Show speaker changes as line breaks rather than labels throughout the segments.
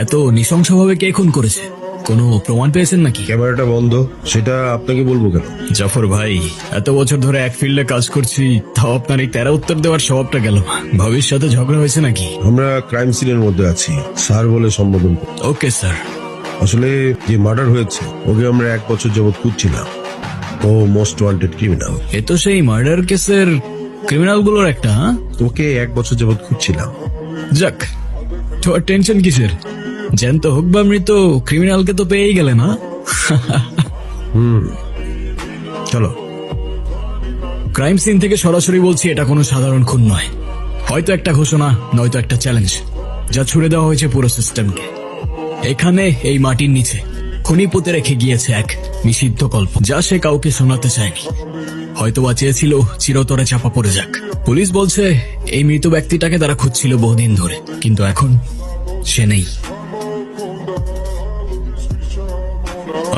এত নৃশংসভাবে কে খুন করেছে? কোনো প্রমাণ পেয়েছেন নাকি?
ক্যামেরাটা বন্ধ, সেটা আপনাকে বলবো কেন?
জাফর ভাই, এত বছর ধরে এক ফিল্ডে কাজ করছি, তাও আপনার এই তেরা উত্তর দেওয়ার স্বভাবটা গেল। ভাবির সাথে ঝগড়া হয়েছে নাকি?
আমরা ক্রাইম সিনের মধ্যে আছি, স্যার বলে সম্বোধন করি।
Okay sir.
আসলে যে মার্ডার হয়েছে ওকে আমরা 1 বছর যাবৎ খুঁজছিলাম। ও মোস্ট ওয়ান্টেড ক্রিমিনাল।
এ তো সেই মার্ডার কেসের ক্রিমিনাল গুলোর একটা। হ্যাঁ,
ওকে 1 বছর যাবৎ খুঁজছিলাম।
যাক, তোমার টেনশন কিসের? জ্যান্ত হোক বা মৃত, ক্রিমিনালকে তো পেয়েই গেলে না?
চলো।
ক্রাইম সিন থেকে সরাসরি বলছি, এটা কোনো সাধারণ খুন নয়। হয়তো একটা ঘোষণা, নয়তো একটা চ্যালেঞ্জ, যা ছুড়ে দেওয়া হয়েছে পুরো সিস্টেমকে। এখানে এই মাটির নিচে খুনি পুঁতে রেখে গিয়েছে এক নিষিদ্ধ গল্প, যা সে কাউকে শোনাতে চায়নি। হয়তোবা চেয়েছিল চিরতরে চাপা পড়ে যাক। পুলিশ বলছে এই মৃত ব্যক্তিটাকে তারা খুঁজছিল বহুদিন ধরে, কিন্তু এখন সে নেই।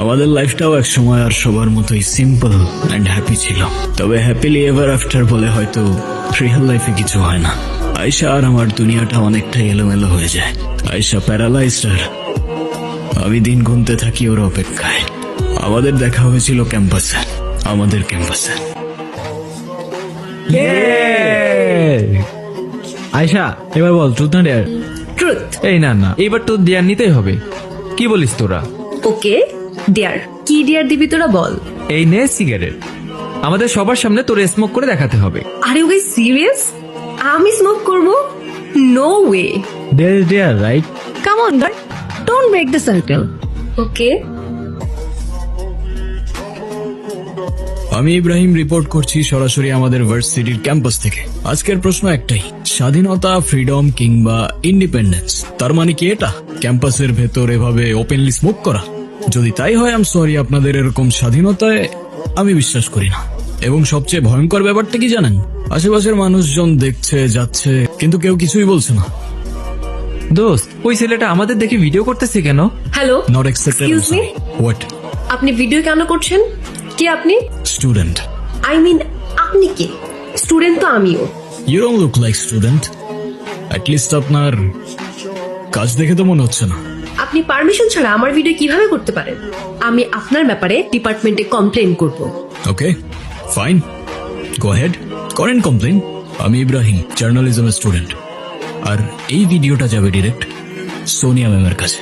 আমাদের লাইফটাও এক সময় আর সবার মতোই সিম্পল অ্যান্ড হ্যাপি ছিল। তবে হ্যাপিলি এভার আফটার বলে হয়তো রিয়েল লাইফে কিছু হয় না। আয়শা আর আমার দুনিয়াটা অনেকটা এলোমেলো হয়ে যায়। আয়শা প্যারালাইজড আর আমি দিন গুনতে থাকি ওর অপেক্ষায়। আমাদের দেখা হয়েছিল ক্যাম্পাসে, আমাদের ক্যাম্পাসে।
আয়শা, এবার বল ট্রুথ না ডেয়ার?
ট্রুথ।
এই না না, এবার তো ডেয়ার নিতেই হবে। কি বলিস তোরা?
ওকে, ডিয়ার। কি ডিয়ার দিবি তোরা বল?
এই নে সিগারেট, আমাদের সবার সামনে তোর স্মোক করে দেখাতে হবে।
আরে ওই সিরিয়াস? আমি স্মোক করব? No way.
Dare is dare, right?
Come on girl, don't break the circle. Okay.
আমি ইব্রাহিম রিপোর্ট করছি সরাসরি আমাদের ভার্সিটির ক্যাম্পাস থেকে। আজকের প্রশ্ন একটাই, স্বাধীনতা, ফ্রিডম কিংবা ইন্ডিপেন্ডেন্স, তার মানে কি এটা? ক্যাম্পাসের ভেতর এভাবে ওপেনলি স্মোক করা? যদি তাই হয়, আই এম সরি, আপনাদের এরকম স্বাধীনতায় আমি বিশ্বাস করি না। এবং সবচেয়ে ভয়ঙ্কর ব্যাপারটা কি জানেন? আশেপাশের মানুষজন দেখছে, যাচ্ছে, কিন্তু কেউ কিছুই বলছে না।
দোস্ত, ওই ছেলেটা আমাদের দেখে ভিডিও করতেছে কেন?
Hello,
not expected.
Excuse me,
what?
আপনি ভিডিও কেন করছেন? কে আপনি?
স্টুডেন্ট।
আই মিন, আপনি কে? স্টুডেন্ট তো আমিও।
You don't look like student. At least আপনার কাজ দেখে তো মনে হচ্ছে না।
আপনি পারমিশন ছাড়া আমার ভিডিও কিভাবে করতে পারেন? আমি আপনার ব্যাপারে ডিপার্টমেন্টে কমপ্লেন করব।
ওকে, ফাইন, গো হেড, করেন কমপ্লেন। আমি ইব্রাহিম, জার্নালিজমের স্টুডেন্ট, আর এই ভিডিওটা যাবে ডিরেক্ট সোনিয়া ম্যামের কাছে।